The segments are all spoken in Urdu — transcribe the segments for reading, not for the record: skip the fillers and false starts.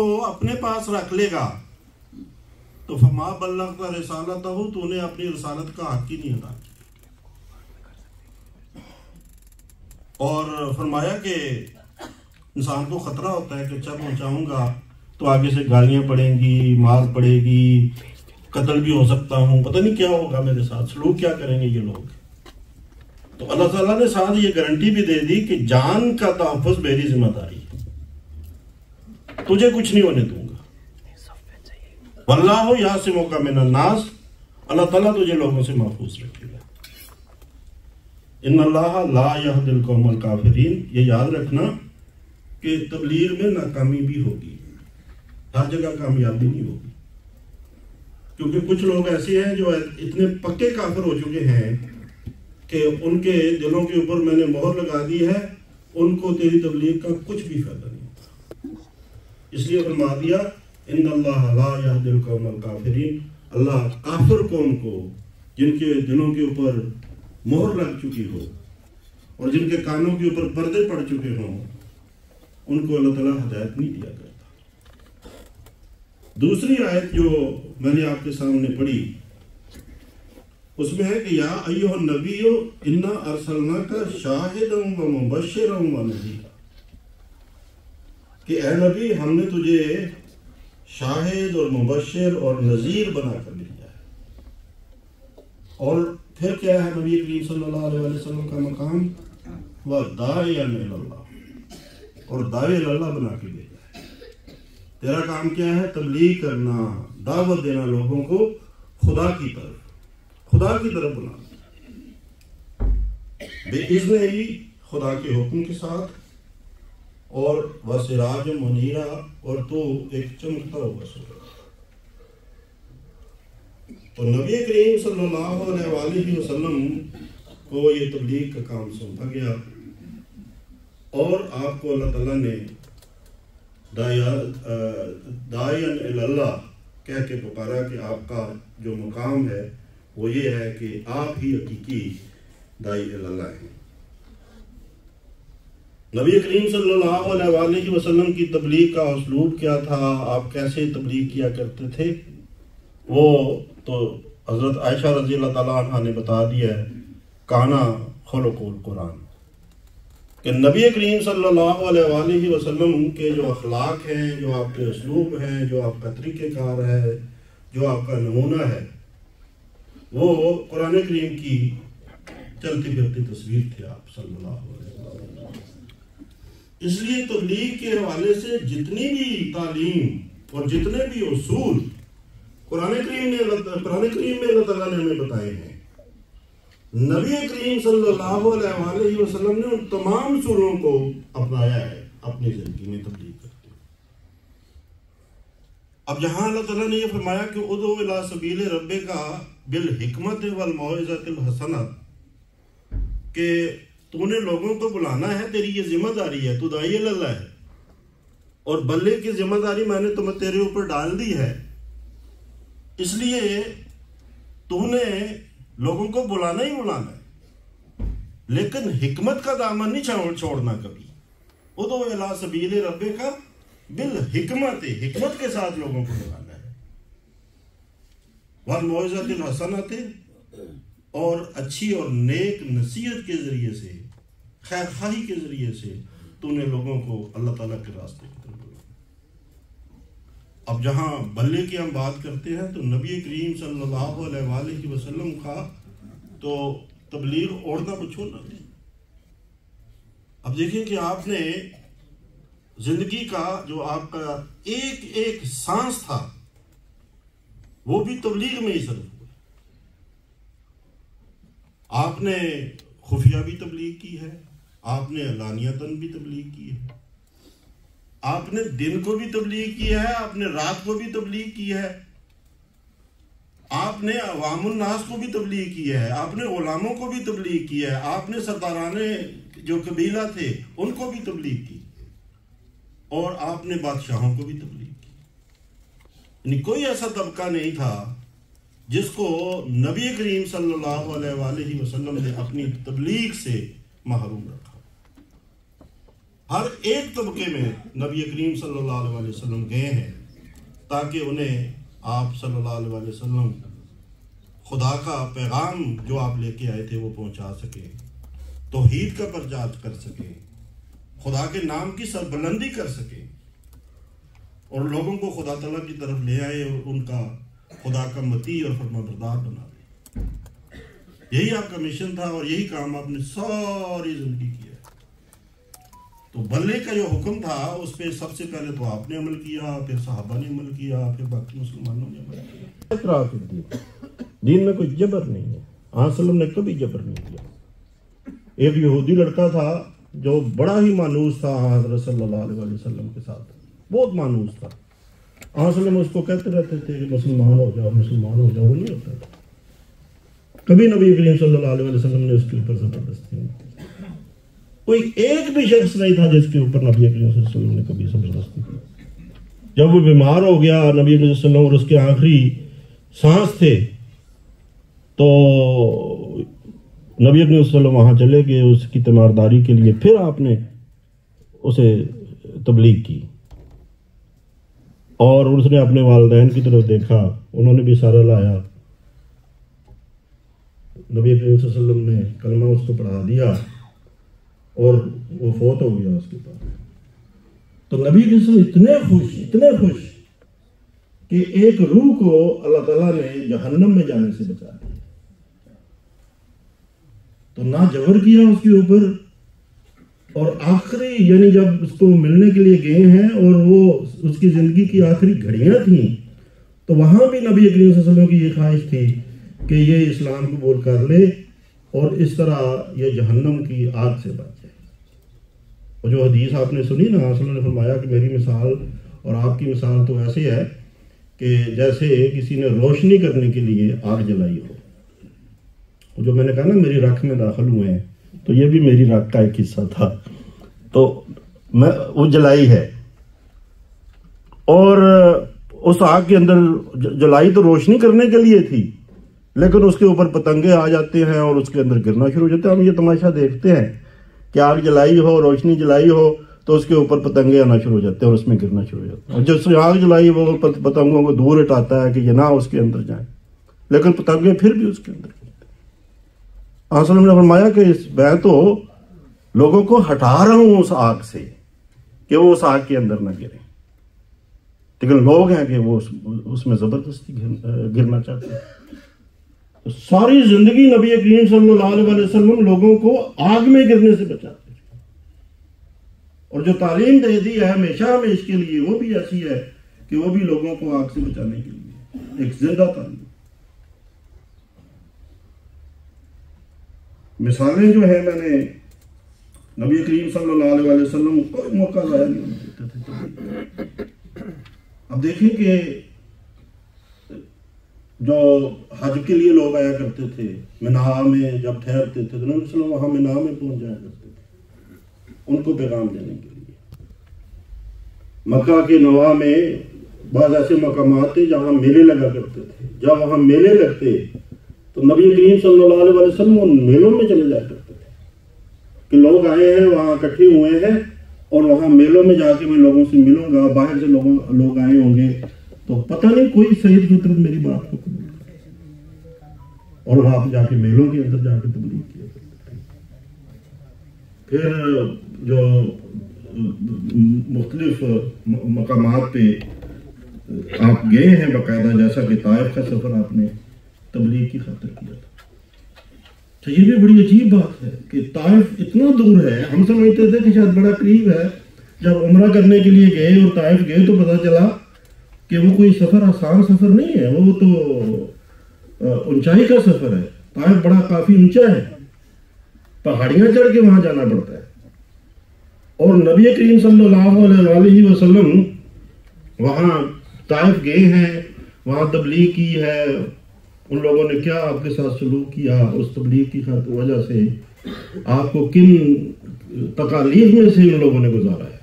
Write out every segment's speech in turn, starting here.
تو اپنے پاس رکھ لے گا تو فما بلغت رسالتہ، تو نے اپنی رسالت کا حق ہی نہیں ادا کیا۔ اور فرمایا کہ انسان کو خطرہ ہوتا ہے کہ اچھا پہنچاؤں گا تو آگے سے گالیاں پڑیں گی، مار پڑے گی، قتل بھی ہو سکتا ہوں، پتہ نہیں کیا ہوگا میرے ساتھ، سلوک کیا کریں گے یہ لوگ۔ تو اللہ تعالیٰ نے ساتھ یہ گارنٹی بھی دے دی کہ جان کا تحفظ میری ذمہ داری ہے، تجھے کچھ نہیں ہونے دوں گا۔ واللہ یعصمک من الناس، اللہ تعالیٰ تجھے لوگوں سے محفوظ رکھے گا۔ ان اللہ لا یہدی القوم الکافرین، یہ یاد رکھنا کہ تبلیغ میں ناکامی بھی ہوگی، ہر جگہ کامیابی نہیں ہوگی، کیونکہ کچھ لوگ ایسے ہیں جو اتنے پکے کافر ہو چکے ہیں کہ ان کے دلوں کے اوپر میں نے مہر لگا دی ہے، ان کو تیری تبلیغ کا کچھ بھی فائدہ نہیں ہوتا۔ اس لیے فرما دیا ان اللہ لا یہدی القوم الکافرین، اللہ کافر قوم کو جن کے دلوں کے اوپر مہر لگ چکی ہو اور جن کے کانوں کے اوپر پردے پڑ چکے ہوں، ان کو اللہ تعالیٰ ہدایت نہیں دیا کرتا۔ دوسری آیت جو میں نے آپ کے سامنے پڑھی اس میں ہے کہ یا ایھا النبی انا ارسلناک شاہدا و مبشرا و نذیرا، کہ اے نبی ہم نے تجھے شاہد اور مبشر اور نذیر بنا کر بھیجا ہے۔ اور پھر کیا ہے نبی کریم صلی اللہ علیہ وسلم کا مقام؟ وَدَاعِيًا إِلَى اللَّهِ، اور داعی اللہ بنا کے بھیجا ہے۔ تیرا کام کیا ہے؟ تبلیغ کرنا، دعوت دینا لوگوں کو خدا کی طرف بلانا، بِإِذْنِ ہی، خدا کے حکم کے ساتھ، اور وَسِرَاجًا مُنِيرًا، اور تو ایک چمکتا ہوا سورج۔ تو نبی کریم صلی اللہ علیہ وآلہ وسلم کو یہ تبلیغ کا کام سونپا گیا، اور آپ کو اللہ تعالیٰ نے داعیاً الی اللہ کہہ کے پکارا کہ آپ کا جو مقام ہے وہ یہ ہے کہ آپ ہی حقیقی داعی الی اللہ ہیں۔ نبی کریم صلی اللہ علیہ وآلہ وسلم کی تبلیغ کا اسلوب کیا تھا، آپ کیسے تبلیغ کیا کرتے تھے، وہ تو حضرت عائشہ رضی اللہ تعالیٰ عنہ نے بتا دیا ہے، کانا خلق القرآن، کہ نبی کریم صلی اللہ علیہ وآلہ وسلم کے جو اخلاق ہیں، جو آپ کے اسلوب ہیں، جو آپ کا طریقہ کار ہے، جو آپ کا نمونہ ہے، وہ قرآن کریم کی چلتی پھرتی تصویر تھے آپ صلی اللہ علیہ وسلم۔ اس لیے تبلیغ کے حوالے سے جتنی بھی تعلیم اور جتنے بھی اصول قرآن کریم میں اللہ تعالیٰ نے ہمیں بتائے ہیں، نبی کریم صلی اللہ علیہ وآلہ وسلم نے ان تمام اصولوں کو اپنایا ہے اپنی زندگی میں تبلیغ کرتے ہوئے۔ اب جہاں اللہ تعالیٰ نے یہ فرمایا کہ ادعو الی سبیل ربک بالحکمت والموعظۃ الحسنہ، کہ تو نے لوگوں کو بلانا ہے، تیری یہ ذمہ داری ہے، تو داعی اللہ ہے، اور بلے کی ذمہ داری میں نے تمہیں تیرے اوپر ڈال دی ہے، اس لیے تو نے لوگوں کو بلانا ہی بلانا ہے، لیکن حکمت کا دامن نہیں چھوڑنا کبھی۔ ادعو الی سبیل ربک بالحکمت، حکمت کے ساتھ لوگوں کو بلانا ہے، والموعظۃ الحسنہ، اور اچھی اور نیک نصیحت کے ذریعے سے، خیر خواہی کے ذریعے سے تو نے لوگوں کو اللہ تعالیٰ کے راستے کی طرف بلانا۔ اب جہاں بلے کی ہم بات کرتے ہیں تو نبی کریم صلی اللہ علیہ وآلہ وسلم کا تو تبلیغ اوڑھنا بچھوڑنا نہیں۔ اب دیکھیں کہ آپ نے زندگی کا جو آپ کا ایک ایک سانس تھا وہ بھی تبلیغ میں ہی صرف ہوا۔ آپ نے خفیہ بھی تبلیغ کی ہے، آپ نے علانیتاً بھی تبلیغ کی ہے، آپ نے دن کو بھی تبلیغ کی ہے، آپ نے رات کو بھی تبلیغ کی ہے، آپ نے عوام الناس کو بھی تبلیغ کی ہے، آپ نے غلاموں کو بھی تبلیغ کی ہے، آپ نے سرداران جو قبیلہ تھے ان کو بھی تبلیغ کی، اور آپ نے بادشاہوں کو بھی تبلیغ کی۔ یعنی کوئی ایسا طبقہ نہیں تھا جس کو نبی کریم صلی اللہ علیہ وآلہ وسلم نے اپنی تبلیغ سے محروم رکھا۔ ہر ایک طبقے میں نبی کریم صلی اللہ علیہ وسلم گئے ہیں تاکہ انہیں آپ صلی اللہ علیہ وسلم خدا کا پیغام جو آپ لے کے آئے تھے وہ پہنچا سکیں، توحید کا پرچار کر سکیں، خدا کے نام کی سربلندی کر سکیں اور لوگوں کو خدا تعالیٰ کی طرف لے آئے اور ان کا خدا کا مطیع اور فرما بردار بنا دے۔ یہی آپ کا مشن تھا اور یہی کام آپ نے ساری زندگی کیا۔ تو بلغ کا جو حکم تھا اس پہ سب سے پہلے تو آپ نے عمل کیا، پھر صحابہ نے عمل کیا، پھر باقی مسلمانوں نے عمل کیا۔ اطراف الدین، دین میں کوئی جبر نہیں ہے، آن صلی اللہ علیہ وسلم نے کبھی جبر نہیں کیا۔ ایک یہودی لڑکا تھا جو بڑا ہی مانوس تھا حضرت صلی اللہ علیہ وسلم کے ساتھ، بہت مانوس تھا۔ آن صلی اللہ علیہ وسلم اس کو کہتے رہتے تھے کہ مسلمان ہو جاؤ، مسلمان ہو جاؤ، وہ نہیں ہوتا تھا۔ کبھی نبی کریم صلی اللہ علیہ وسلم نے اس کے اوپر زبردستی نہیں کی۔ کوئی ایک بھی شخص نہیں تھا جس کے اوپر نبی کریم صلی اللہ علیہ وسلم نے کبھی زبردستی کی۔ جب وہ بیمار ہو گیا نبی کریم صلی اللہ علیہ وسلم اور اس کے آخری سانس تھے تو نبی کریم صلی اللہ علیہ وسلم وہاں چلے گئے اس کی تیمارداری کے لیے۔ پھر آپ نے اسے تبلیغ کی اور اس نے اپنے والدین کی طرف دیکھا، انہوں نے بھی سارا لایا۔ نبی کریم صلی اللہ علیہ وسلم نے کلمہ اس کو پڑھا دیا اور وہ فوت ہو گیا اس کے پاس۔ تو نبی کریم صلی اللہ علیہ وسلم اتنے خوش کہ ایک روح کو اللہ تعالیٰ نے جہنم میں جانے سے بچا دیا۔ تو نہ جبر کیا اس کے اوپر، اور آخری یعنی جب اس کو ملنے کے لیے گئے ہیں اور وہ اس کی زندگی کی آخری گھڑیاں تھیں تو وہاں بھی نبی کریم صلی اللہ علیہ وسلم کی یہ خواہش تھی کہ یہ اسلام قبول کر لے اور اس طرح یہ جہنم کی آگ سے بچ جائے۔ اور جو حدیث آپ نے سنی نا، صلی اللہ علیہ وسلم نے فرمایا کہ میری مثال اور آپ کی مثال تو ایسی ہے کہ جیسے کسی نے روشنی کرنے کے لیے آگ جلائی ہو۔ جو میں نے کہا نا میری رکھ میں داخل ہوئے ہیں، تو یہ بھی میری رکھ کا ایک حصہ تھا، تو میں وہ جلائی ہے اور اس آگ کے اندر جلائی تو روشنی کرنے کے لیے تھی، لیکن اس کے اوپر پتنگے آ جاتے ہیں اور اس کے اندر گرنا شروع ہو جاتے ہیں۔ ہم یہ تماشا دیکھتے ہیں کہ آگ جلائی ہو، روشنی جلائی ہو تو اس کے اوپر پتنگے آنا شروع ہو جاتے ہیں اور اس میں گرنا شروع ہو جاتے ہیں، اور جس آگ جلائی وہ پتنگوں کو دور ہٹاتا ہے کہ یہ نہ اس کے اندر جائیں، لیکن پتنگے پھر بھی اس کے اندر۔ آپ صلی اللہ علیہ وسلم نے فرمایا کہ میں تو لوگوں کو ہٹا رہا ہوں اس آگ سے کہ وہ اس آگ کے اندر نہ گریں، لیکن لوگ ہیں کہ وہ اس میں زبردستی گرنا چاہتے ہیں۔ ساری زندگی نبی کریم صلی اللہ علیہ وسلم لوگوں کو آگ میں گرنے سے بچاتے ہیں، اور جو تعلیم دے دی ہے ہمیشہ ہمیں اس کے لیے وہ بھی ایسی ہے کہ وہ بھی لوگوں کو آگ سے بچانے کے لیے ایک زندہ تعلیم۔ مثالیں جو ہیں میں نے نبی کریم صلی اللہ علیہ وسلم کوئی موقع ضائع نہیں دیتے تھے۔ اب دیکھیں کہ جو حج کے لیے لوگ آیا کرتے تھے منا میں جب ٹھہرتے تھے تو نبی صلی اللہ علیہ وسلم وہاں منا میں پہنچ جایا کرتے تھے ان کو پیغام دینے کے لیے۔ مکہ کے نواح میں بعض ایسے مقامات تھے جہاں میلے لگا کرتے تھے، جب وہاں میلے لگتے تو نبی کریم صلی اللہ علیہ وسلم ان میلوں میں چلے جایا کرتے تھے کہ لوگ آئے ہیں وہاں اکٹھے ہوئے ہیں اور وہاں میلوں میں جا کے میں لوگوں سے ملوں گا، باہر سے لوگ آئے ہوں گے تو پتہ نہیں کوئی سعید فطرت میری بات کو قبول کرے، اور وہاں جا کے میلوں کے اندر جا کے تبلیغ کیا کرتے تھے۔ پھر جو مختلف مقامات پہ آپ گئے ہیں باقاعدہ، جیسا کہ طائف کا سفر آپ نے تبلیغ کی خاطر کیا تھا، تو یہ بھی بڑی عجیب بات ہے کہ طائف اتنا دور ہے۔ ہم سمجھتے تھے کہ شاید بڑا قریب ہے، جب عمرہ کرنے کے لیے گئے اور طائف گئے تو پتہ چلا کہ وہ کوئی سفر آسان سفر نہیں ہے، وہ تو اونچائی کا سفر ہے۔ طائف بڑا کافی اونچا ہے، پہاڑیاں چڑھ کے وہاں جانا پڑتا ہے، اور نبی کریم صلی اللہ علیہ وسلم وہاں طائف گئے ہیں، وہاں تبلیغ کی ہے، ان لوگوں نے کیا آپ کے ساتھ سلوک کیا، اس تبلیغ کی وجہ سے آپ کو کن تکالیف میں سے ان لوگوں نے گزارا ہے،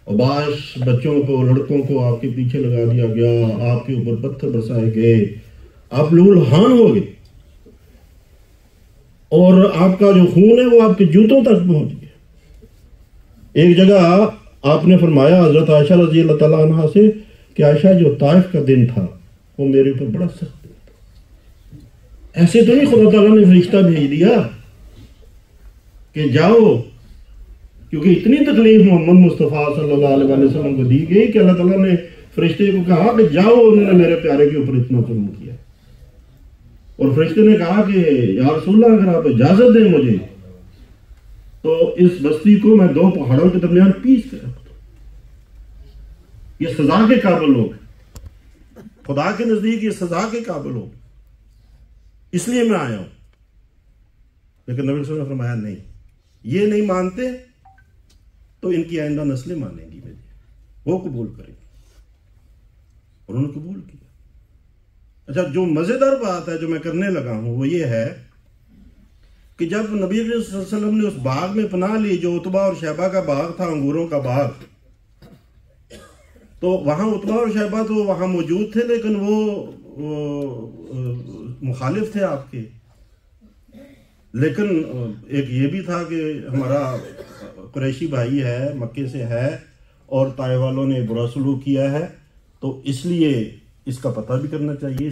اور بعض بچوں کو لڑکوں کو آپ کے پیچھے لگا دیا گیا، آپ کے اوپر پتھر برسائے گئے، آپ لہولہان ہو گئے، اور آپ کا جو خون ہے وہ آپ کے جوتوں تک پہنچ گیا۔ ایک جگہ آپ نے فرمایا حضرت عائشہ رضی اللہ تعالیٰ عنہ سے کہ عائشہ جو طائف کا دن تھا وہ میرے اوپر بڑا سخت دن تھا، ایسے تو نہیں خدا تعالیٰ نے فرشتہ بھیج دیا کہ جاؤ، کیونکہ اتنی تکلیف محمد مصطفیٰ صلی اللہ علیہ وسلم کو دی گئی کہ اللہ تعالیٰ نے فرشتے کو کہا کہ جاؤ، انہوں نے میرے پیارے کے اوپر اتنا ظلم کیا، اور فرشتے نے کہا کہ یا رسول اللہ اگر آپ اجازت دیں مجھے تو اس بستی کو میں 2 پہاڑوں کے درمیان پیس کر رکھ دوں، یہ سزا کے قابل لوگ ہیں، خدا کے نزدیک یہ سزا کے قابل لوگ، اس لیے میں آیا ہوں۔ لیکن نبی صلی اللہ علیہ وسلم نے فرمایا نہیں، یہ نہیں مانتے تو ان کی آئندہ نسلیں مانیں گی مجھے، وہ قبول کریں گے، اور انہوں نے قبول کیا۔ اچھا، جو مزیدار بات ہے جو میں کرنے لگا ہوں وہ یہ ہے کہ جب نبی صلی اللہ علیہ وسلم نے اس باغ میں پناہ لی جو عتبہ اور شیبہ کا باغ تھا، انگوروں کا باغ، تو وہاں عتبہ اور شیبہ تو وہاں موجود تھے، لیکن وہ مخالف تھے آپ کے۔ لیکن ایک یہ بھی تھا کہ ہمارا قریشی بھائی ہے، مکے سے ہے، اور طائف والوں نے برا سلوک کیا ہے، تو اس لیے اس کا پتہ بھی کرنا چاہیے۔